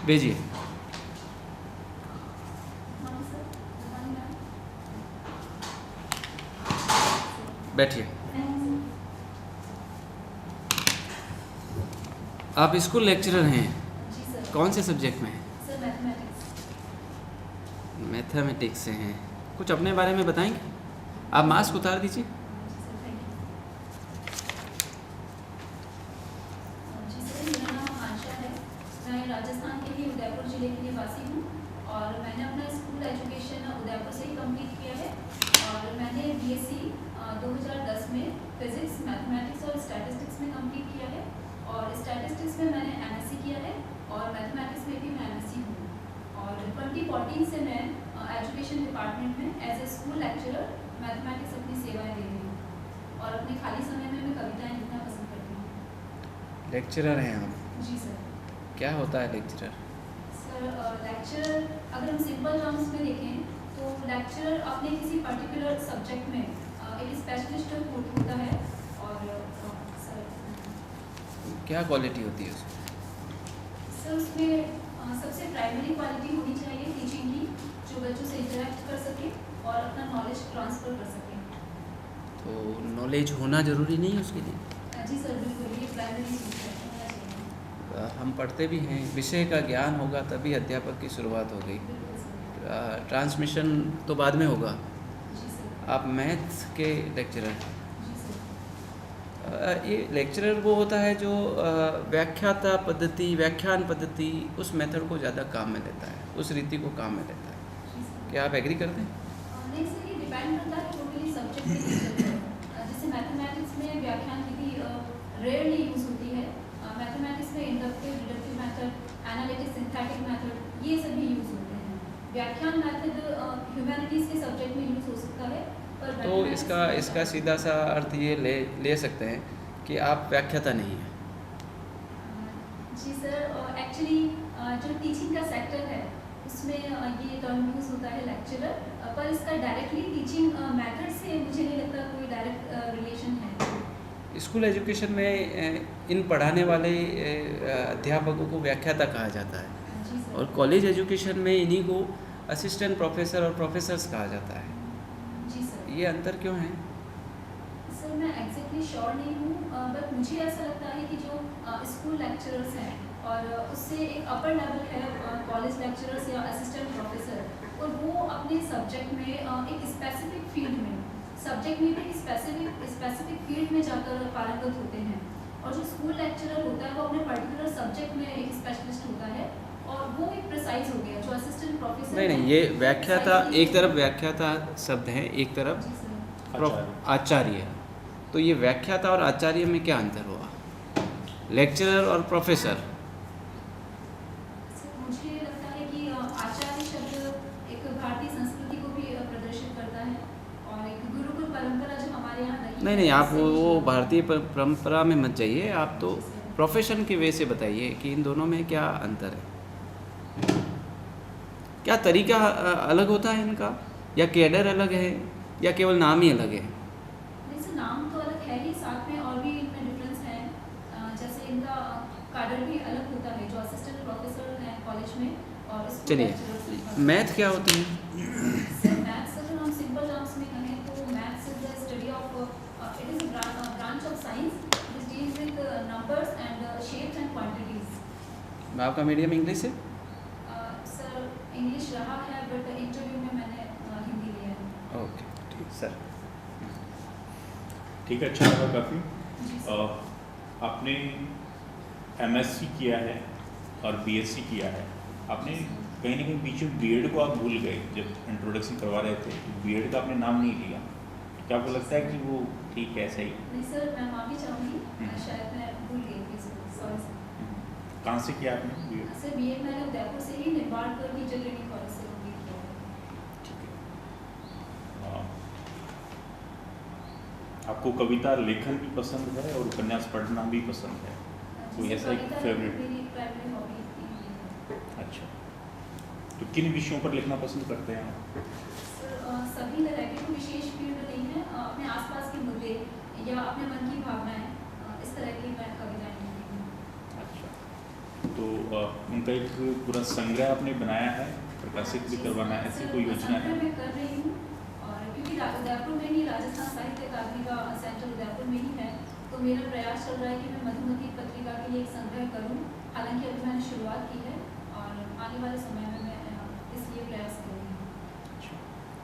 भेजिए। बैठिए। आप स्कूल लेक्चरर हैं, जी सर। कौन से सब्जेक्ट में हैं? Sir mathematics. मैथमेटिक्स से हैं। कुछ अपने बारे में बताएंगे? आप मास्क उतार दीजिए। जी सर, थैंक यू। जी सर, मेरा नाम आशा है। मैं राजस्थान के लिए उदयपुर ज़िले की निवासी हूँ और मैंने अपना स्कूल एजुकेशन उदयपुर से ही कंप्लीट किया है और मैंने बीएससी 2010 में फिजिक्स, मैथमेटिक्स और स्टैटिस्टिक्स में कंप्लीट किया है और स्टैटिस्टिक्स में मैंने एमएससी किया है और मैथमेटिक्स में भी मैं एमएससी हूँ और 2014 से मैं एजुकेशन डिपार्टमेंट में as a school lecturer mathematics अपनी सेवाएं दे रही हूँ और अपने खाली समय में मैं कविताएं लिखना पसंद करती हूँ। लेक्चरर हैं आप? जी सर। क्या होता है लेक्चरर? सर लेक्चरर अगर हम सिंपल टर्म्स में देखें तो लेक्चरर अपने किसी पर्टिकुलर सब्जेक्ट में एक स्पेशलिस्ट होता है और सर क्या क्वालिटी होती है उसमें? सर उसमें सबसे प्राइमरी क्वालिटी होनी चाहिए टीचिंग की, जो बच्चों से इंटरेक्ट कर सके और अपना नॉलेज ट्रांसफ़र कर सके। तो नॉलेज होना ज़रूरी नहीं है उसके लिए? जी सर, बिल्कुल, ये प्राइमरी चीज़ है, होना चाहिए। हम पढ़ते भी हैं, विषय का ज्ञान होगा तभी अध्यापक की शुरुआत हो गई। बिल्कुल सर। ट्रांसमिशन तो बाद में होगा। जी सर। आप मैथ के लेक्चरर हैं। जी सर। ये लेक्चरर वो होता है जो व्याख्याता पद्धति, व्याख्यान पद्धति, उस मेथड को ज़्यादा काम में लेता है, उस रीति को काम में लेता है। जी सर। क्या आप एग्री करते हैं? नहीं सर, ये डिपेंड करता है टोटली सब्जेक्ट के टीचर पर। जैसे मैथमेटिक्स में व्याख्यान विधि रेयरली यूज़ होती है। मैथमेटिक्स में inductive, deductive method, analytic, synthetic method, ये सभी यूज़ होते हैं। व्याख्यान मेथड ह्यूमैनिटीज़ के सब्जेक्ट में यूज़ हो सकता है पर तो इसका सीधा सा अर्थ ये ले सकते हैं कि आप व्याख्याता नहीं हैं। जी सर, एक्चुअली जो टीचिंग का सेक्टर है उसमें ये टर्म यूज़ होता है लेक्चरर, पर इसका डायरेक्टली टीचिंग मेथड से मुझे नहीं लगता कोई डायरेक्ट रिलेशन है। स्कूल एजुकेशन में इन पढ़ाने वाले अध्यापकों को व्याख्याता कहा जाता है जी सर। और कॉलेज एजुकेशन में इन्हीं को असिस्टेंट प्रोफेसर और प्रोफेसर्स कहा जाता है। जी सर। ये अंतर क्यों है? सर मैं एग्जैक्टली श्योर नहीं हूँ, बट मुझे ऐसा लगता है कि जो स्कूल लेक्चरर्स हैं और उससे एक अपर लेवल है कॉलेज लेक्चरर्स या असिस्टेंट प्रोफेसर, और वो अपने सब्जेक्ट में एक स्पेसिफिक फील्ड में सब्जेक्ट में भी स्पेसिफिक फील्ड में जाकर पारंगत होते हैं और जो स्कूल लेक्चरर होता है वो अपने पर्टिकुलर सब्जेक्ट में एक स्पेशलिस्ट होता है और वो एक प्रिसाइज हो गया। जो असिस्टेंट प्रोफेसर नहीं, ये व्याख्याता एक तरफ व्याख्याता शब्द है, एक तरफ जी सर। आचार्य। तो ये व्याख्याता और आचार्य में क्या अंतर हुआ? लेक्चरर और प्रोफेसर। मुझे लगता है कि आचार्य शब्द एक भारतीय संस्कृति को भी प्रदर्शित करता है और एक गुरुकुल परंपरा जो हमारे यहाँ रही है। नहीं, आप वो भारतीय परंपरा में मत जाइए, आप तो प्रोफेशन के वे से बताइए कि इन दोनों में क्या अंतर है, क्या तरीका अलग होता है इनका, या कैडर अलग है, या केवल नाम ही अलग है? जैसे नाम तो अलग है ही, साथ में और भी इनमें डिफरेंस है। जैसे इनका कैडर भी अलग होता है, जो असिस्टेंट प्रोफेसर हैं कॉलेज में और चलिए, मैथ क्या होती है? मैथ्स अगर हम सिंपल टर्म्स में कहें तो maths is the study of it is a branch of science which deals with numbers and shapes and quantities. आपका मीडियम इंग्लिश है? सर इंग्लिश रहा है बट इंटरव्यू में मैंने हिंदी लिया है। ओके, ठीक सर। ठीक है, अच्छा लगा काफ़ी। जी सर। आपने एमएससी किया है और बीएससी किया है। आपने कहीं ना कहीं बीच में बीएड को आप भूल गए, जब इंट्रोडक्शन करवा रहे थे बीएड का आपने नाम नहीं लिया। क्या आपको लगता है कि वो ठीक है, सही? नहीं सर, मैं माफ़ी चाहूँगी, शायद मैं भूल गई थी, सॉरी सर। कहाँ से किया आपने बीएड? सर बीएड मैंने उदयपुर से ही निम्बाड़कर टीचर ट्रेनिंग कॉलेज से कंप्लीट किया है। ठीक है। आपको कविता लेखन भी पसंद है और उपन्यास पढ़ना भी पसंद है? कोई ऐसा एक फेवरेट? मेरी प्राइमरी हॉबी थी। अच्छा, तो किन विषयों पर लिखना पसंद करते हैं आप? सर सभी तरह के, कोई विशेष फील्ड नहीं है, अपने आसपास के मुद्दे या अपने मन की भावनाएं, इस तरह की मैं कविताएं लिखती हूँ। अच्छा, तो उनका एक पूरा संग्रह आपने बनाया है, प्रकाशित भी करवाना है, ऐसी कोई योजना है? मैं कर रही हूँ, और क्योंकि उदयपुर में ही राजस्थान साहित्य अकादमी का सेंटर उदयपुर में ही है, तो मेरा प्रयास चल रहा है कि मैं मधुमती पत्रिका के लिए एक संग्रह करूँ। हालांकि अभी मैंने शुरुआत की है और आने वाले समय में मैं इसलिए प्रयास करूँगी।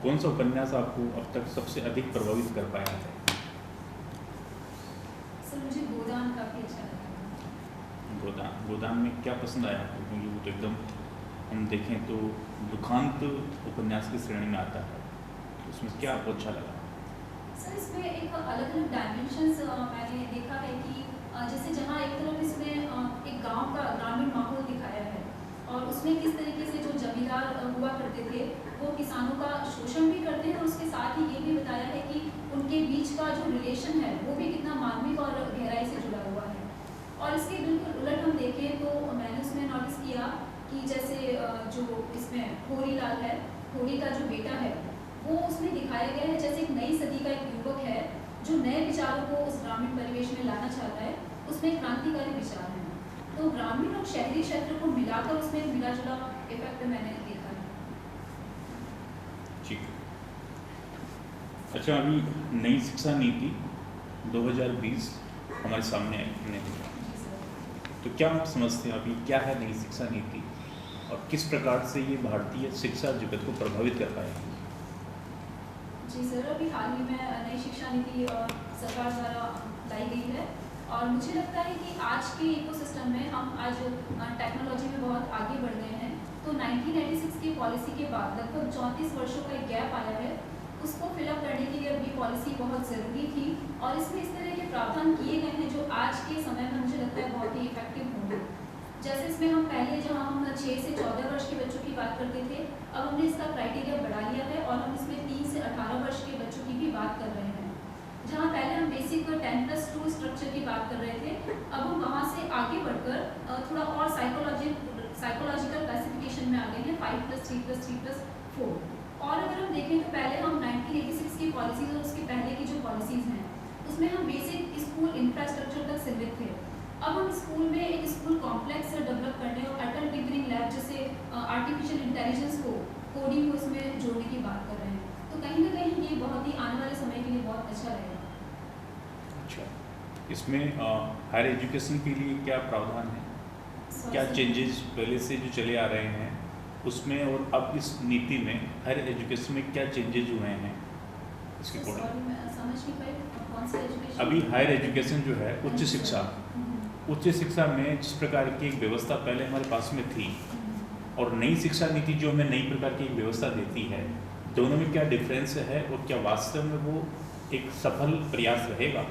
कौन सा उपन्यास आपको अब तक सबसे अधिक प्रभावित कर पाया है? सर मुझे गोदान काफ़ी अच्छा लगा। गोदान में क्या पसंद आया आपको? क्योंकि वो तो एकदम हम देखें तो दुखांत उपन्यास की श्रेणी में आता है, तो उसमें क्या आपको अच्छा लगा? सर इसमें एक अलग अलग डायमेंशंस मैंने देखा है कि जैसे जहाँ एक तरफ इसमें एक गांव का ग्रामीण माहौल दिखाया है, और उसमें किस तरीके से जो जमींदार हुआ करते थे वो किसानों का शोषण भी करते हैं, और उसके साथ ही ये भी बताया है कि उनके बीच का जो रिलेशन है वो भी कितना मार्मिक और गहराई से जुड़ा हुआ है। और इसके बिल्कुल उलट हम देखें तो मैंने उसमें नोटिस किया कि जैसे जो इसमें होरी लाल है, होरी का जो बेटा है, वो उसमें दिखाया गया है जैसे एक नई सदी का एक युवक है जो नए विचारों को उस ग्रामीण परिवेश में लाना चाहता है। उसमें क्रांतिकारी विचार है, तो ग्रामीण और शहरी क्षेत्र को मिलाकर उसमें एक मिला जुला इफेक्ट मैंने देखा है। ठीक। अच्छा, अभी नई शिक्षा नीति 2020 हमारे सामने आई, हमने देखा, तो क्या आप समझते हैं अभी क्या है नई शिक्षा नीति और किस प्रकार से ये भारतीय शिक्षा जगत को प्रभावित कर पाएगी? जी सर, अभी हाल ही में नई शिक्षा नीति सरकार द्वारा लाई गई है, और मुझे लगता है कि आज के इकोसिस्टम में हम आज टेक्नोलॉजी में बहुत आगे बढ़ गए हैं। तो 1996 की पॉलिसी के बाद लगभग 34 वर्षों का एक गैप आया है, उसको फिलअप करने के लिए अब ये पॉलिसी बहुत ज़रूरी थी, और इसमें इस तरह के प्रावधान किए गए हैं जो आज के समय में मुझे लगता है बहुत ही इफेक्टिव होंगे। जैसे इसमें हम पहले जहाँ हम 6 से 14 वर्ष के बच्चों की बात करते थे, अब हमने इसका क्राइटेरिया बढ़ा लिया है और हम इसमें 3 से 18 वर्ष के बच्चों की भी बात कर रहे हैं। जहाँ पहले हम बेसिक 10+2 स्ट्रक्चर की बात कर रहे थे, अब हम वहाँ से आगे बढ़कर थोड़ा और साइकोलॉजिकल क्लासिफिकेशन में आ गए हैं, 5+3+3+4। और अगर हम देखें तो पहले हम 1986 की पॉलिसीज और उसके पहले की जो पॉलिसीज़ हैं उसमें हम बेसिक स्कूल इंफ्रास्ट्रक्चर तक सीमित थे। अब हम स्कूल में एक स्कूल कॉम्प्लेक्स डेवलप करने और अटल टिंकरिंग लैब जैसे आर्टिफिशियल इंटेलिजेंस को, कोडिंग को इसमें जोड़ने की बात कर रहे हैं। तो कहीं ना कहीं ये बहुत ही आने वाले समय के लिए बहुत अच्छा रहेगा। अच्छा, इसमें हायर एजुकेशन के लिए क्या प्रावधान है? क्या चेंजेस पहले से जो चले आ रहे हैं उसमें और अब इस नीति में हायर एजुकेशन में क्या चेंजेस हुए हैं इसके अकॉर्डिंग? समझ नहीं पाई, कौन सा एजुकेशन? अभी हायर एजुकेशन जो है उच्च शिक्षा, उच्च शिक्षा में जिस प्रकार की एक व्यवस्था पहले हमारे पास में थी और नई शिक्षा नीति जो हमें नई प्रकार की एक व्यवस्था देती है, दोनों में क्या डिफरेंस है और क्या वास्तव में वो एक सफल प्रयास रहेगा?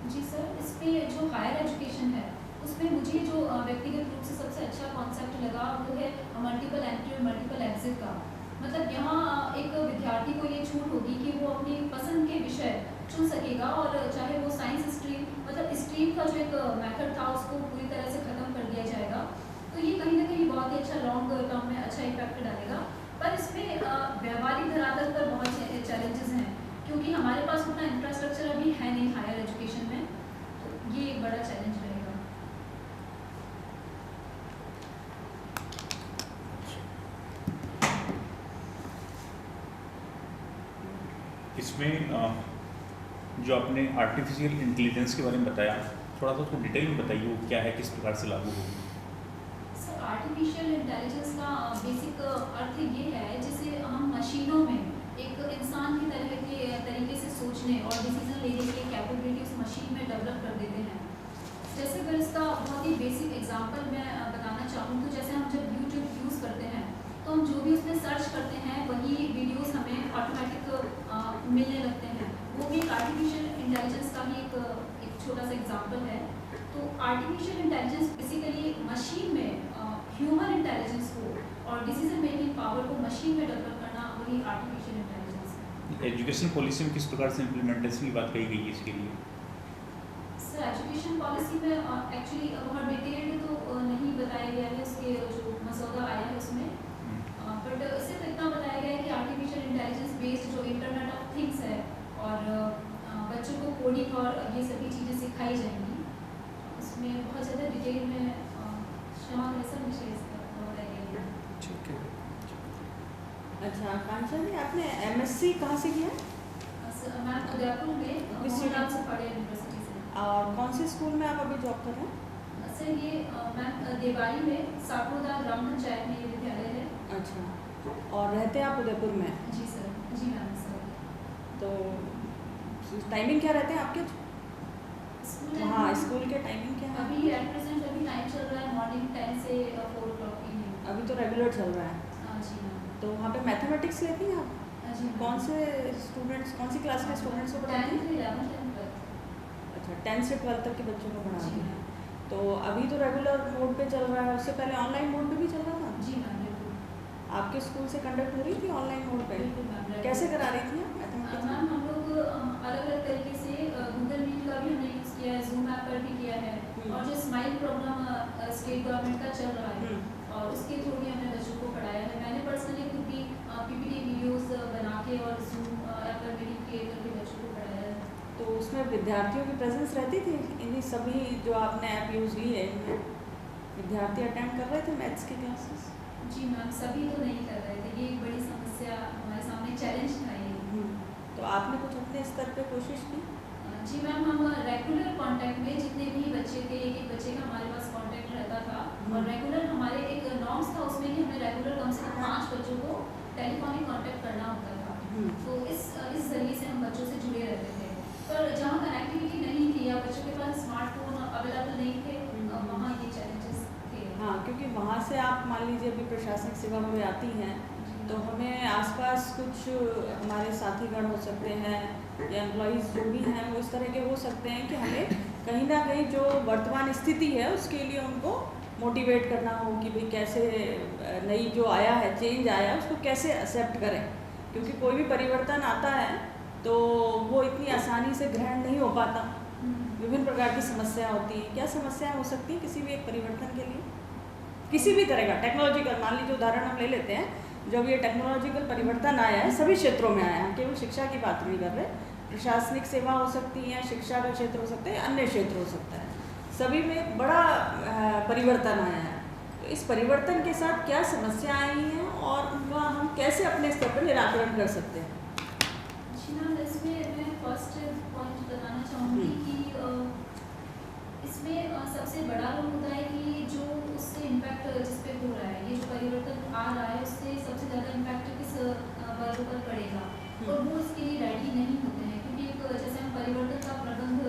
जी सर, इसमें जो हायर एजुकेशन है उसमें मुझे जो व्यक्तिगत रूप से सबसे अच्छा कॉन्सेप्ट लगा वो है मल्टीपल एंट्री और मल्टीपल एग्जिट का। मतलब यहाँ एक विद्यार्थी को ये छूट होगी कि वो अपनी पसंद के विषय चुन सकेगा, और चाहे वो साइंस स्ट्रीम, मतलब स्ट्रीम का जो एक मेथड था उसको पूरी तरह से ख़त्म कर दिया जाएगा। तो ये कहीं ना कहीं बहुत ही अच्छा लॉन्ग टर्म में अच्छा इफेक्ट डालेगा। पर इसमें व्यावहारिक धरातल पर बहुत चैलेंजेस हैं, क्योंकि हमारे पास उतना इंफ्रास्ट्रक्चर अभी है नहीं हायर एजुकेशन में, तो ये एक बड़ा चैलेंज रहेगा। इसमें जो आपने आर्टिफिशियल इंटेलिजेंस के बारे में बताया, थोड़ा सा उसको डिटेल में बताइए, वो क्या है, किस प्रकार से लागू होगी? सर, आर्टिफिशियल इंटेलिजेंस का बेसिक अर्थ ये है जैसे हम मशीनों में एक इंसान की तरह के तरीके से सोचने और डिसीजन लेने की कैपेबिलिटी उस मशीन में डेवलप कर देते हैं। जैसे अगर इसका बहुत ही बेसिक एग्जांपल मैं बताना चाहूँ तो जैसे हम जब यूट्यूब यूज़ करते हैं तो हम जो भी उसमें सर्च करते हैं वही वीडियोस हमें ऑटोमेटिक मिलने लगते हैं। वो भी एक आर्टिफिशियल इंटेलिजेंस का ही एक छोटा सा एग्जांपल है। तो आर्टिफिशियल इंटेलिजेंस बेसिकली मशीन में ह्यूमन इंटेलिजेंस को और डिसीजन मेकिंग पावर को मशीन में डेवलप करना, वही आर्टिफिशियल इंटेलिजेंस है। एजुकेशन पॉलिसी में किस प्रकार से इम्प्लीमेंटेशन की बात कही गई है इसके लिए? सर, एजुकेशन पॉलिसी में एक्चुअली बहुत डिटेल्ड तो नहीं बताया गया है, उसके जो मसौदा आया है उसमें, बट सिर्फ इतना बताया गया है कि आर्टिफिशियल इंटेलिजेंस बेस्ड जो इंटरनेट ऑफ थिंग्स है और बच्चों को कोडिंग और ये सभी चीज़ें सिखाई जाएंगी। उसमें बहुत ज़्यादा डिटेल में मुझे इसका बहुत आइडिया नहीं। ठीक है। अच्छा आकांक्षा जी, आपने MSc कहाँ से किया मैम उदयपुर में मोहनलाल सफाड़िया यूनिवर्सिटी से। और कौन से स्कूल में आप अभी जॉब कर रहे हैं? सर ये मैम देवारी में सापुड़ा ग्राम पंचायत में ये विद्यालय है। अच्छा, और रहते हैं आप उदयपुर में? जी सर, जी मैम सर। तो टाइमिंग क्या रहते हैं आपके स्कूल हाँ स्कूल के टाइमिंग क्या है? अभी एट प्रेजेंट अभी टाइम चल रहा है मॉर्निंग 10 से 4 o'clock इवनिंग। अभी तो रेगुलर चल रहा है। जी मैम। तो वहाँ पे मैथमेटिक्स लेती हैं आप? जी कौन से स्टूडेंट्स, कौन सी क्लास के स्टूडेंट्स को पढ़ाती हैं? 10th 11th 12th। अच्छा 10 से 12 तक के बच्चों को पढ़ाती जी हैं। मैम। तो अभी तो रेगुलर मोड पे चल रहा है, उससे पहले ऑनलाइन मोड पे भी चल रहा था? जी मैम बिल्कुल। आपके स्कूल से कंडक्ट हो रही थी ऑनलाइन मोड पे? बिल्कुल मैम। कैसे करा रही थी आप मैथमेटिक्स? मैम हम लोग अलग अलग तरीके से गूगल मीट का भी हमने यूज़ किया है, जूम ऐप पर भी किया है, और जो स्माइल प्रोग्राम स्टेट गवर्नमेंट का चल रहा है और उसके थ्रू भी हमने बच्चों को पढ़ाया है। मैंने पर्सनली खुद भी PPT वीडियोस बना के और जूम ऐप पर मीटिंग क्रिएट करके बच्चों को पढ़ाया है। तो उसमें विद्यार्थियों की प्रेजेंस रहती थी? इन्हीं सभी जो आपने ऐप यूज़ की है इनमें विद्यार्थी अटेंड कर रहे थे मैथ्स की क्लासेस? जी मैम, सभी तो नहीं कर रहे थे, ये एक बड़ी समस्या हमारे सामने चैलेंज था ये। तो आपने कुछ अपने स्तर पे कोशिश की? जी मैम, हम रेगुलर कांटेक्ट में जितने भी बच्चे थे, एक एक बच्चे का हमारे पास कांटेक्ट रहता था, और रेगुलर हमारे एक नॉर्म्स था उसमें कि हमें रेगुलर कम से कम 5 बच्चों को टेलीफोनिक कांटेक्ट करना होता था। तो इस जरिए से हम बच्चों से जुड़े रहते थे। पर जहाँ कनेक्टिविटी नहीं थी या बच्चों के पास स्मार्टफोन अवेलेबल नहीं थे, वहाँ ये चैलेंजेस थे। हाँ, क्योंकि वहाँ से आप मान लीजिए अभी प्रशासनिक सेवा में आती हैं, तो हमें आसपास कुछ हमारे साथीगण हो सकते हैं या एम्प्लॉइज़ जो भी हैं वो इस तरह के हो सकते हैं कि हमें कहीं ना कहीं जो वर्तमान स्थिति है उसके लिए उनको मोटिवेट करना हो कि भाई कैसे नई जो आया है, चेंज आया है, उसको कैसे एक्सेप्ट करें। क्योंकि कोई भी परिवर्तन आता है तो वो इतनी आसानी से ग्रहण नहीं हो पाता, विभिन्न प्रकार की समस्या होती है। क्या समस्याएं हो सकती हैं किसी भी एक परिवर्तन के लिए? किसी भी तरह का टेक्नोलॉजिकल, मान लीजिए उदाहरण हम ले लेते हैं, जब ये टेक्नोलॉजिकल परिवर्तन आया है सभी क्षेत्रों में आया है, केवल शिक्षा की बात नहीं कर रहे, प्रशासनिक सेवा हो सकती है, शिक्षा का क्षेत्र हो सकता है, अन्य क्षेत्र हो सकता है, सभी में बड़ा परिवर्तन आया है। तो इस परिवर्तन के साथ क्या समस्या आई हैं और उनका हम कैसे अपने स्तर पर निराकरण कर सकते हैं? जी मैम, इसमें मैं फर्स्ट पॉइंट बताना चाहूँगी कि इसमें सबसे बड़ा रोल होता है कि जो उससे इम्पैक्ट जिस पे हो रहा है, ये जो परिवर्तन आ रहा है उससे सबसे ज़्यादा इम्पैक्ट किस वर्ग पर पड़ेगा, और वो इसके लिए रेडी नहीं होते हैं। क्योंकि एक जैसे हम परिवर्तन का प्रबंध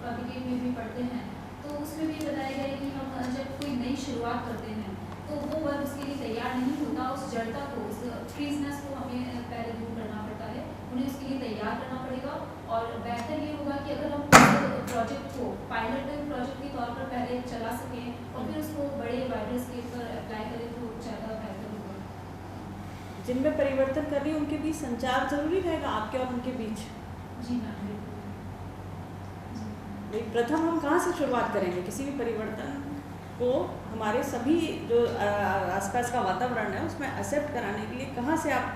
कैबिनेट में भी पढ़ते हैं, तो उसमें भी बताया गया है कि हम जब कोई नई शुरुआत करते हैं तो वो वर्ग उसके लिए तैयार नहीं होता, उस जड़ता को, उस फ्रीजनेस को हमें पहले दूर करना पड़ता है, उन्हें उसके लिए तैयार करना पड़ेगा। और बेहतर ये होगा कि अगर हम उस प्रोजेक्ट को पायलट प्रोजेक्ट के तौर पर पहले चला सकें और फिर उसको बड़े वाइडर स्केल पर अप्लाई करें तो ज़्यादा बेहतर होगा। जिनमें परिवर्तन कर रही है उनके बीच संचार जरूरी रहेगा, आपके और उनके बीच? जी मैम बिल्कुल। प्रथम हम कहाँ से शुरुआत करेंगे किसी भी परिवर्तन को? हमारे सभी जो आसपास का वातावरण है उसमें एक्सेप्ट कराने के लिए कहाँ से आप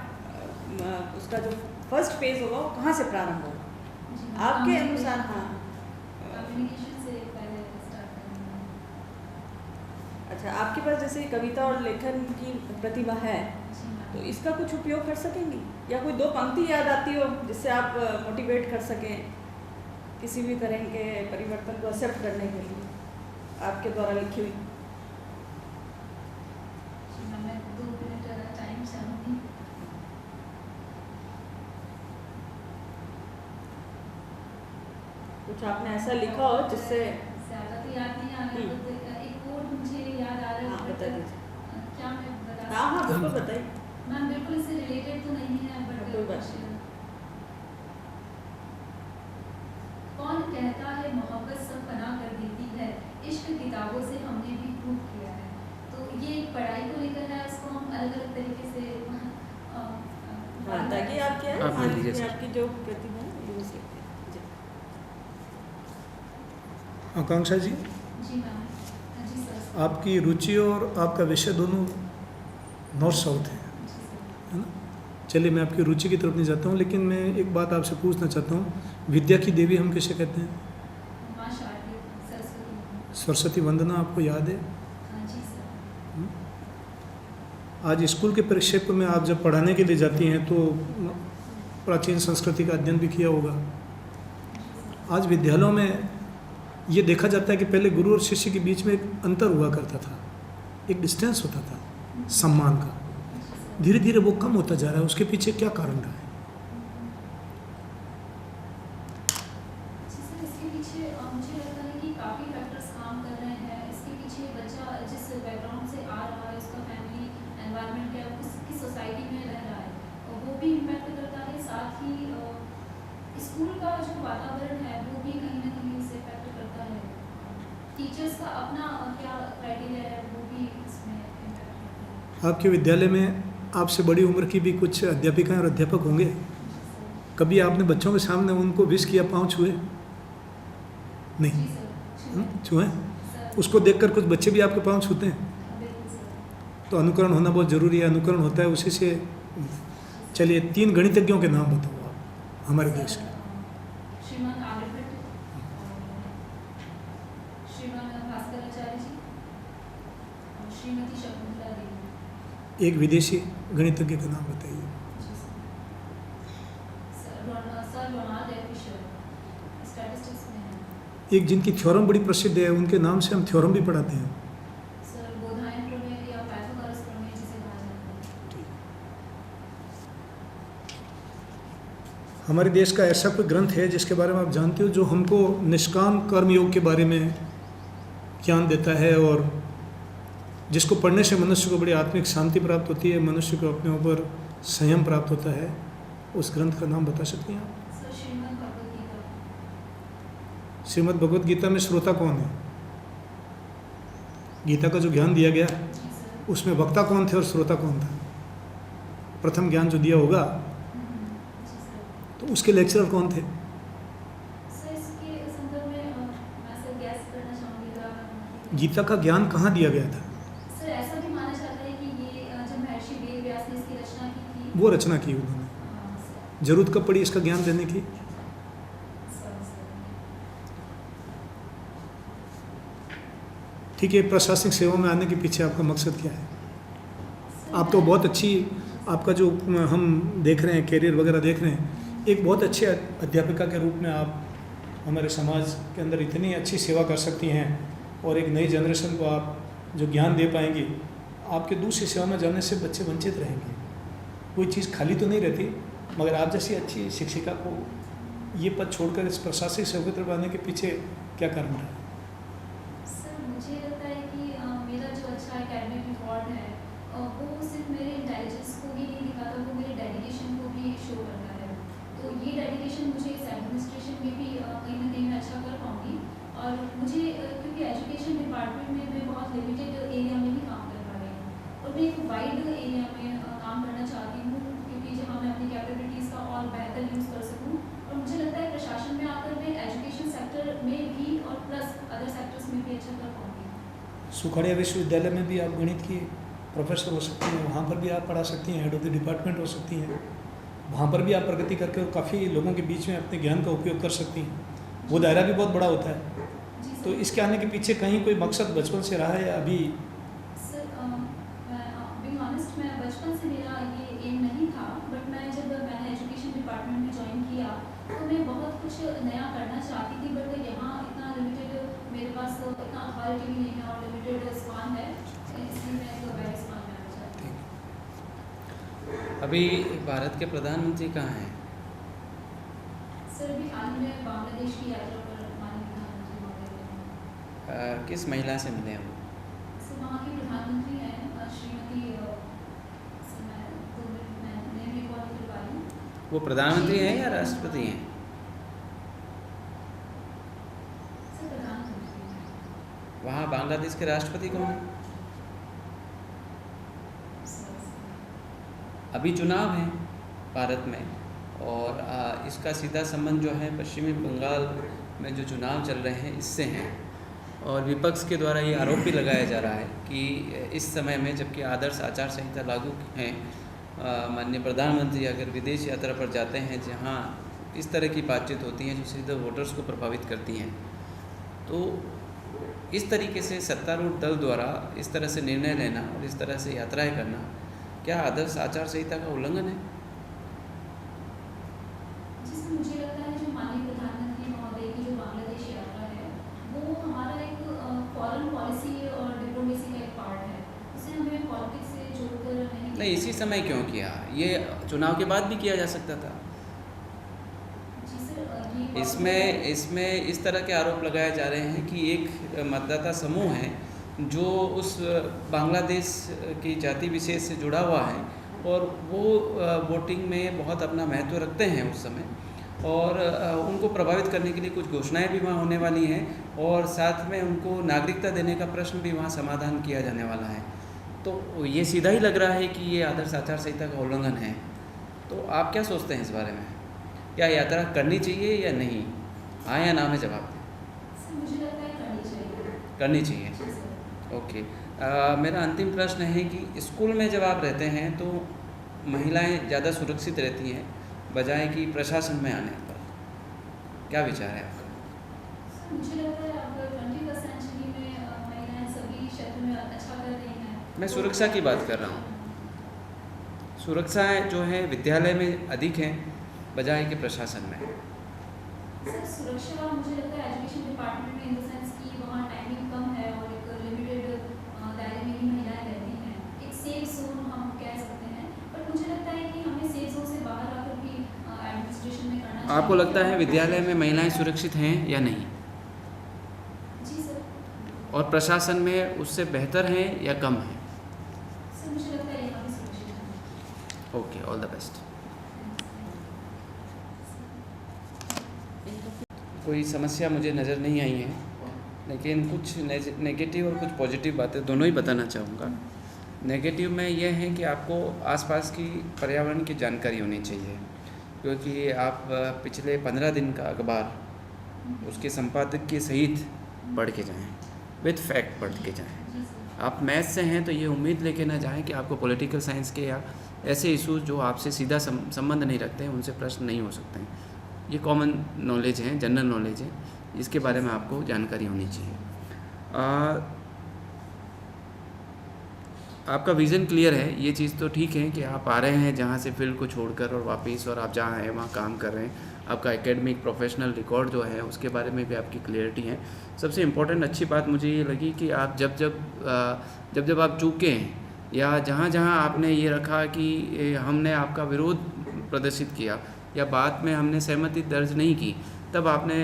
उसका जो फर्स्ट फेज होगा वो कहाँ से प्रारंभ होगा आपके अनुसार? हाँ, कम्युनिकेशन से पहले स्टार्ट करेंगे। अच्छा, आपके पास जैसे कविता और लेखन की प्रतिभा है, जी मैम। तो इसका कुछ उपयोग कर सकेंगी? या कोई 2 पंक्ति याद आती हो जिससे आप मोटिवेट कर सकें किसी भी तरह के परिवर्तन को एक्सेप्ट करने के लिए, आपके द्वारा लिखी हुई? जी मैम, मैं 2 मिनट टाइम चाहूँगी। कुछ आपने ऐसा लिखा हो जिससे? ज़्यादा तो याद नहीं आ रहा, तो एक कोड मुझे याद आ रहा है। हाँ, बता दीजिए। क्या मैं बता? हाँ, बिल्कुल बताइए। मैम बिल्कुल इससे रिलेटेड तो नहीं है, बट कोई बात नहीं। कौन कहता है मोहब्बत सब फना कर देती है, इश्क किताबों से हमने भी प्रूव किया है। तो ये एक पढ़ाई को लेकर है, इसको हम अलग अलग तरीके से ताकि आप क्या आप ले लीजिए सर। आपकी जो प्रतिभा है यूज सकते हैं। जी। आकांक्षा जी, जी मैम। जी सर। आपकी रुचि और आपका विषय दोनों नॉर्थ साउथ है, जी सर। है ना? चलिए, मैं आपकी रुचि की तरफ नहीं जाता हूँ, लेकिन मैं एक बात आपसे पूछना चाहता हूँ, विद्या की देवी हम कैसे कहते हैं? माँ शारदे सरस्वती। सरस्वती वंदना आपको याद है? हाँ जी सर। आज स्कूल के परिक्षेत्र में आप जब पढ़ाने के लिए जाती हैं तो प्राचीन संस्कृति का अध्ययन भी किया होगा। आज विद्यालयों में ये देखा जाता है कि पहले गुरु और शिष्य के बीच में एक अंतर हुआ करता था, एक डिस्टेंस होता था सम्मान का। धीरे धीरे वो कम होता जा रहा है, उसके पीछे क्या कारण रहा है? सर, इसके पीछे मुझे लगता है कि काफ़ी फैक्टर्स काम कर रहे हैं। इसके पीछे बच्चा जिस बैकग्राउंड से आ रहा है, उसका फैमिली एनवायरनमेंट क्या है, किस सोसाइटी में रह रहा है, वो भी इम्पैक्ट करता है। साथ ही स्कूल का जो वातावरण है वो भी कहीं ना कहीं इससे इफेक्ट करता है। टीचर्स का अपना क्या क्राइटेरिया है वो भी इसमें इम्पैक्ट करता है। आपके विद्यालय में आपसे बड़ी उम्र की भी कुछ अध्यापिकाएं और अध्यापक होंगे। कभी आपने बच्चों के सामने उनको विश किया, पाँव छुए? नहीं जी सर, छुए? सर, उसको देखकर कुछ बच्चे भी आपके पाँव छूते हैं। बिल्कुल सर। तो अनुकरण होना बहुत ज़रूरी है। अनुकरण होता है उसी से। चलिए 3 गणितज्ञों के नाम बताओ आप हमारे देश के। श्रीमान आर्यभट्ट, श्रीमान भास्कराचार्य जी, और श्रीमती शकुंतला देवी। एक विदेशी गणितज्ञ का नाम बताइए। सर रोनाल्ड ए फिशर, स्टैटिस्टिक्स में है। एक जिनकी थ्योरम बड़ी प्रसिद्ध है, उनके नाम से हम थ्योरम भी पढ़ाते हैं। सर बोधायन प्रमेय या पाइथागोरस प्रमेय जिसे कहा जाता है। हमारे देश का ऐसा कोई ग्रंथ है जिसके बारे में आप जानते हो, जो हमको निष्काम कर्मयोग के बारे में ज्ञान देता है और जिसको पढ़ने से मनुष्य को बड़ी आत्मिक शांति प्राप्त होती है, मनुष्य को अपने ऊपर संयम प्राप्त होता है? उस ग्रंथ का नाम बता सकती हैं आप? सर श्रीमद् भगवद गीता। श्रीमद् भगवद गीता में श्रोता कौन है? गीता का जो ज्ञान दिया गया जी सर। उसमें वक्ता कौन थे और श्रोता कौन था? प्रथम ज्ञान जो दिया होगा जी सर। तो उसके लेक्चरर कौन थे? सर इसके संदर्भ में मैं सर गैस करना चाहूँगी। गीता का ज्ञान कहाँ दिया गया था? सर ऐसा भी माना जाता है कि ये जब महर्षि वेद व्यास ने इसकी रचना की थी। वो रचना की उन्होंने। सर, जरूरत कब पड़ी इसका ज्ञान देने की? सर। ठीक है, प्रशासनिक सेवा में आने के पीछे आपका मकसद क्या है? सर, आप तो बहुत अच्छी, आपका जो हम देख रहे हैं कैरियर वगैरह देख रहे हैं, एक बहुत अच्छे अध्यापिका के रूप में आप हमारे समाज के अंदर इतनी अच्छी सेवा कर सकती हैं और एक नई जनरेशन को आप जो ज्ञान दे पाएंगी। आपके दूसरी सेवा में जाने से बच्चे वंचित रहेंगे। कोई चीज़ खाली तो नहीं रहती, मगर आप जैसी अच्छी शिक्षिका को ये पद छोड़कर इस प्रशासनिक सेवा की तरफ आने के पीछे क्या कारण है? सर मुझे लगता है कि मेरा जो अच्छा एकेडमिक रिकॉर्ड है वो सिर्फ मेरे इंटेलिजेंस को ही नहीं दिखाता, वो मेरे डेडिकेशन को भी शो करता है। तो ये डेडिकेशन मुझे इस एडमिनिस्ट्रेशन में भी कहीं ना कहीं मैं अच्छा कर पाऊँगी। और मुझे क्योंकि एजुकेशन डिपार्टमेंट में मैं बहुत लिमिटेड एरिया में ही काम कर पा रही हूँ और मैं एक वाइड एरिया में काम करना चाहती हूँ, क्योंकि जहाँ मैं अपनी कैपेबिलिटीज़ का और बेहतर यूज़ कर सकूँ। और मुझे लगता है प्रशासन में आकर मैं एजुकेशन सेक्टर में भी और प्लस अदर सेक्टर्स में भी अच्छा कर पाऊँगी। सुखाड़िया विश्वविद्यालय में भी आप गणित की प्रोफेसर हो सकती हैं, वहाँ पर भी आप पढ़ा सकती हैं, हेड ऑफ द डिपार्टमेंट हो सकती हैं। वहाँ पर भी आप प्रगति करके काफ़ी लोगों के बीच में अपने ज्ञान का उपयोग कर सकती हैं। वो दायरा भी बहुत बड़ा होता है। जी तो इसके आने के पीछे कहीं कोई मकसद बचपन से रहा है या अभी? सर बीइंग ऑनेस्ट मैं बचपन से मेरा ये एम नहीं था, बट जब मैंने एजुकेशन डिपार्टमेंट में ज्वाइन किया तो मैं बहुत कुछ नया करना चाहती थी, बट यहाँ इतना लिमिटेड मेरे पास इतना अथॉरिटी भी नहीं है और लिमिटेड स्पान है, इसलिए मैं एक बड़े स्पान में आना चाहती हूँ। अभी भारत के प्रधानमंत्री कहाँ हैं? सर अभी हाल ही में बांग्लादेश की यात्रा पर माननीय प्रधानमंत्री महोदय हैं। किस महिला से मिले हम? सर वहाँ की प्रधानमंत्री हैं श्रीमती सर मैं भी कॉल कर पा रही हूँ। वो प्रधानमंत्री हैं या राष्ट्रपति हैं? सर प्रधानमंत्री हैं। वहाँ बांग्लादेश के राष्ट्रपति कौन हैं? अभी चुनाव हैं भारत में और इसका सीधा संबंध जो है पश्चिमी बंगाल में जो चुनाव चल रहे हैं इससे हैं। और विपक्ष के द्वारा ये आरोप भी लगाया जा रहा है कि इस समय में जबकि आदर्श आचार संहिता लागू है, माननीय प्रधानमंत्री अगर विदेश यात्रा पर जाते हैं जहाँ इस तरह की बातचीत होती हैं जो सीधे वोटर्स को प्रभावित करती हैं, तो इस तरीके से सत्तारूढ़ दल द्वारा इस तरह से निर्णय लेना और इस तरह से यात्राएं करना क्या आदर्श आचार संहिता का उल्लंघन है? जिसमें मुझे लगता है जो माननीय प्रधानमंत्री महोदय की जो बांग्लादेश यात्रा है वो हमारा एक फॉरेन पॉलिसी और डिप्लोमेसी का एक पार्ट है, उसे हमें पॉलिटिक्स से जोड़कर नहीं, इसी समय क्यों किया? ये चुनाव के बाद भी किया जा सकता था। जी सर, इसमें इस तरह के आरोप लगाए जा रहे हैं कि एक मतदाता समूह है जो उस बांग्लादेश की जाति विशेष से जुड़ा हुआ है और वो वोटिंग में बहुत अपना महत्व रखते हैं उस समय, और उनको प्रभावित करने के लिए कुछ घोषणाएं भी वहाँ होने वाली हैं और साथ में उनको नागरिकता देने का प्रश्न भी वहाँ समाधान किया जाने वाला है। तो ये सीधा ही लग रहा है कि ये आदर्श आचार संहिता का उल्लंघन है। तो आप क्या सोचते हैं इस बारे में? क्या यात्रा करनी चाहिए या नहीं? हाँ या ना में जवाब दें। सर मुझे लगता है करनी चाहिए। करनी चाहिए, जी सर। ओके। मेरा अंतिम प्रश्न है कि स्कूल में जब आप रहते हैं तो महिलाएं ज़्यादा सुरक्षित रहती हैं बजाय कि प्रशासन में आने पर, क्या विचार है आपका? सर मुझे लगता है अब 21st सेंचुरी में महिलाएं सभी क्षेत्र में अच्छा कर रही हैं। मैं सुरक्षा की बात कर रहा हूँ। सुरक्षाएं जो है विद्यालय में अधिक हैं बजाय कि प्रशासन में। सर सुरक्षा मुझे लगता है एजुकेशन डिपार्टमेंट में इन द सेंस कि वहाँ टाइमिंग कम है और एक लिमिटेड दायरे में ही महिलाएं रहती हैं, एक सेफ जोन हम कह सकते हैं। बट मुझे लगता है कि हमें सेफ जोन से बाहर आकर भी एडमिनिस्ट्रेशन में करना चाहिए। आपको लगता है विद्यालय में महिलाएं सुरक्षित हैं या नहीं? जी सर। और प्रशासन में उससे बेहतर हैं या कम हैं? सर मुझे लगता है यहाँ भी सुरक्षित है। Okay, all the best. कोई समस्या मुझे नज़र नहीं आई है, लेकिन कुछ नेगेटिव और कुछ पॉजिटिव बातें दोनों ही बताना चाहूँगा। नेगेटिव में यह है कि आपको आसपास की पर्यावरण की जानकारी होनी चाहिए, क्योंकि आप पिछले 15 दिन का अखबार उसके संपादक के सहित पढ़ के जाएं, विद फैक्ट पढ़ के जाएं। जी सर। आप मैथ से हैं तो ये उम्मीद लेके ना जाएं कि आपको पॉलिटिकल साइंस के या ऐसे इशूज़ जो आपसे सीधा संबंध नहीं रखते हैं उनसे प्रश्न नहीं हो सकते हैं। ये कॉमन नॉलेज है, जनरल नॉलेज है, इसके बारे में आपको जानकारी होनी चाहिए। आपका विज़न क्लियर है, ये चीज़ तो ठीक है कि आप आ रहे हैं जहाँ से फील्ड को छोड़कर और वापस, और आप जहाँ हैं वहाँ काम कर रहे हैं। आपका एकेडमिक प्रोफेशनल रिकॉर्ड जो है उसके बारे में भी आपकी क्लियरिटी है। सबसे इम्पोर्टेंट अच्छी बात मुझे ये लगी कि आप जब आप चूके हैं या जहाँ जहाँ आपने ये रखा कि हमने आपका विरोध प्रदर्शित किया या बाद में हमने सहमति दर्ज नहीं की, तब आपने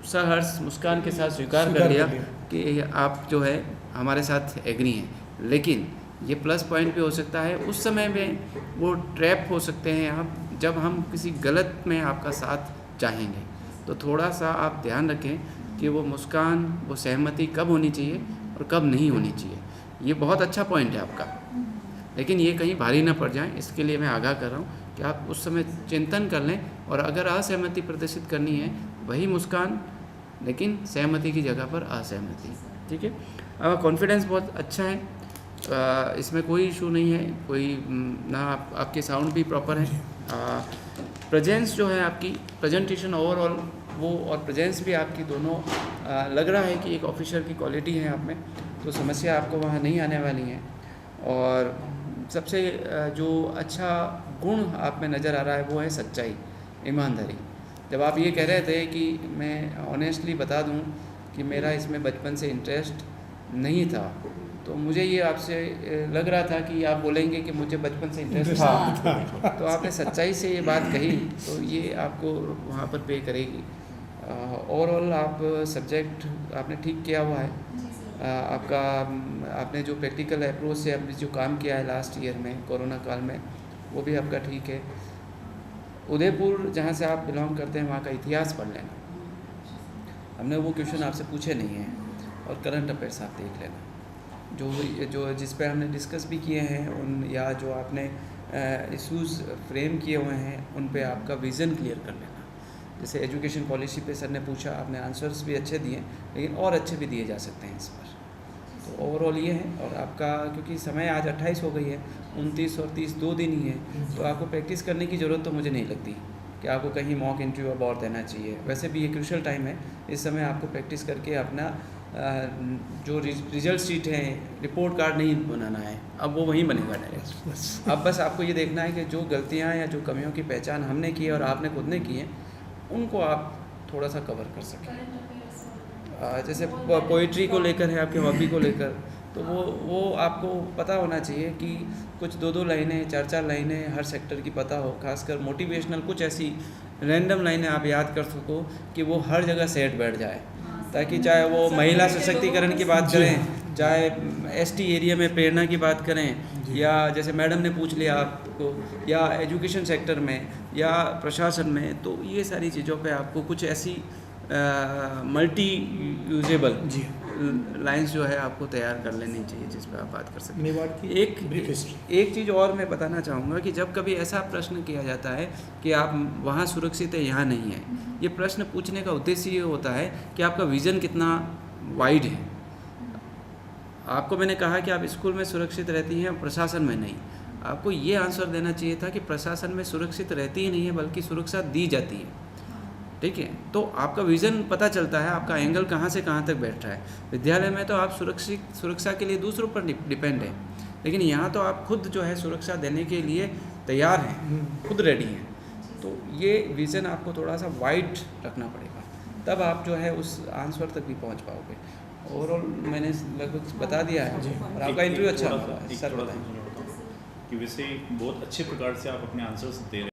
सहर्ष मुस्कान के साथ स्वीकार कर लिया कि आप जो है हमारे साथ एग्री हैं। लेकिन ये प्लस पॉइंट भी हो सकता है, उस समय में वो ट्रैप हो सकते हैं आप, जब हम किसी गलत में आपका साथ चाहेंगे। तो थोड़ा सा आप ध्यान रखें कि वो मुस्कान, वो सहमति कब होनी चाहिए और कब नहीं होनी चाहिए। ये बहुत अच्छा पॉइंट है आपका, लेकिन ये कहीं भारी ना पड़ जाए, इसके लिए मैं आगाह कर रहा हूँ कि आप उस समय चिंतन कर लें, और अगर असहमति प्रदर्शित करनी है वही मुस्कान, लेकिन सहमति की जगह पर असहमति। ठीक है। कॉन्फिडेंस बहुत अच्छा है, इसमें कोई इशू नहीं है, कोई ना आपके साउंड भी प्रॉपर है। प्रेजेंस जो है आपकी, प्रेजेंटेशन ओवरऑल वो और प्रेजेंस भी आपकी दोनों लग रहा है कि एक ऑफिसर की क्वालिटी है आप में, तो समस्या आपको वहाँ नहीं आने वाली है। और सबसे जो अच्छा गुण आप में नज़र आ रहा है वो है सच्चाई, ईमानदारी। जब आप ये कह रहे थे कि मैं ऑनेस्टली बता दूं कि मेरा इसमें बचपन से इंटरेस्ट नहीं था, तो मुझे ये आपसे लग रहा था कि आप बोलेंगे कि मुझे बचपन से इंटरेस्ट था। तो आपने सच्चाई से ये बात कही, तो ये आपको वहाँ पर पे करेगी। ओवरऑल आप सब्जेक्ट आपने ठीक किया हुआ है। जी सर। आपने जो प्रैक्टिकल अप्रोच से आपने जो काम किया है लास्ट ईयर में कोरोना काल में, वो भी आपका ठीक है। उदयपुर जहाँ से आप बिलोंग करते हैं वहाँ का इतिहास पढ़ लेना, हमने वो क्वेश्चन आपसे पूछे नहीं हैं, और करंट अफेयर्स आप देख लेना, जो जिस पे हमने डिस्कस भी किए हैं उन, या जो आपने इश्यूज़ फ्रेम किए हुए हैं उन पे आपका विज़न क्लियर कर लेना। जैसे एजुकेशन पॉलिसी पे सर ने पूछा, आपने आंसर्स भी अच्छे दिए, लेकिन और अच्छे भी दिए जा सकते हैं इस पर। तो ओवरऑल ये है, और आपका क्योंकि समय आज 28 हो गई है, 29 और 30 2 दिन ही है, तो आपको प्रैक्टिस करने की ज़रूरत तो मुझे नहीं लगती कि आपको कहीं मॉक इंटरव्यू अब और देना चाहिए। वैसे भी ये क्रूशियल टाइम है, इस समय आपको प्रैक्टिस करके अपना जो रिजल्ट शीट है, रिपोर्ट कार्ड नहीं बनाना है, अब वो वहीं बनेगा डायरेक्ट। अब बस आपको ये देखना है कि जो गलतियाँ या जो कमियों की पहचान हमने की है और आपने खुद ने की है, उनको आप थोड़ा सा कवर कर सकें। करंट अफेयर्स जैसे पोइट्री को लेकर है, आपके हॉबी को लेकर, तो वो आपको पता होना चाहिए कि कुछ 2-2 लाइनें, 4-4 लाइनें हर सेक्टर की पता हो। खासकर मोटिवेशनल कुछ ऐसी रैंडम लाइनें आप याद कर सको कि वो हर जगह सेट बैठ जाए, ताकि चाहे वो महिला सशक्तिकरण की बात करें, चाहे एसटी एरिया में प्रेरणा की बात करें, या जैसे मैडम ने पूछ लिया आपको, या एजुकेशन सेक्टर में या प्रशासन में, तो ये सारी चीज़ों पे आपको कुछ ऐसी मल्टी यूजेबल लाइंस जो है आपको तैयार कर लेनी चाहिए जिस पे आप बात कर सकते हैं। मेवाड़ की ब्रीफ हिस्ट्री। एक चीज़ और मैं बताना चाहूँगा कि जब कभी ऐसा प्रश्न किया जाता है कि आप वहाँ सुरक्षित है, यहाँ नहीं है, ये प्रश्न पूछने का उद्देश्य ये होता है कि आपका विज़न कितना वाइड है। आपको मैंने कहा कि आप स्कूल में सुरक्षित रहती हैं, प्रशासन में नहीं। आपको ये आंसर देना चाहिए था कि प्रशासन में सुरक्षित रहती ही नहीं है, बल्कि सुरक्षा दी जाती है। ठीक है, तो आपका विज़न पता चलता है, आपका एंगल कहाँ से कहाँ तक बैठ रहा है। विद्यालय में तो आप सुरक्षा के लिए दूसरों पर डिपेंड है, लेकिन यहाँ तो आप खुद जो है सुरक्षा देने के लिए तैयार हैं, खुद रेडी हैं। तो ये विज़न आपको थोड़ा सा वाइड रखना पड़ेगा, तब आप जो है उस आंसर तक भी पहुँच पाओगे। ओवरऑल मैंने लगभग बता दिया है और आपका इंटरव्यू अच्छा हुआ। सर बताएं कि वैसे बहुत अच्छे प्रकार से आप अपने आंसर्स दे रहे हैं।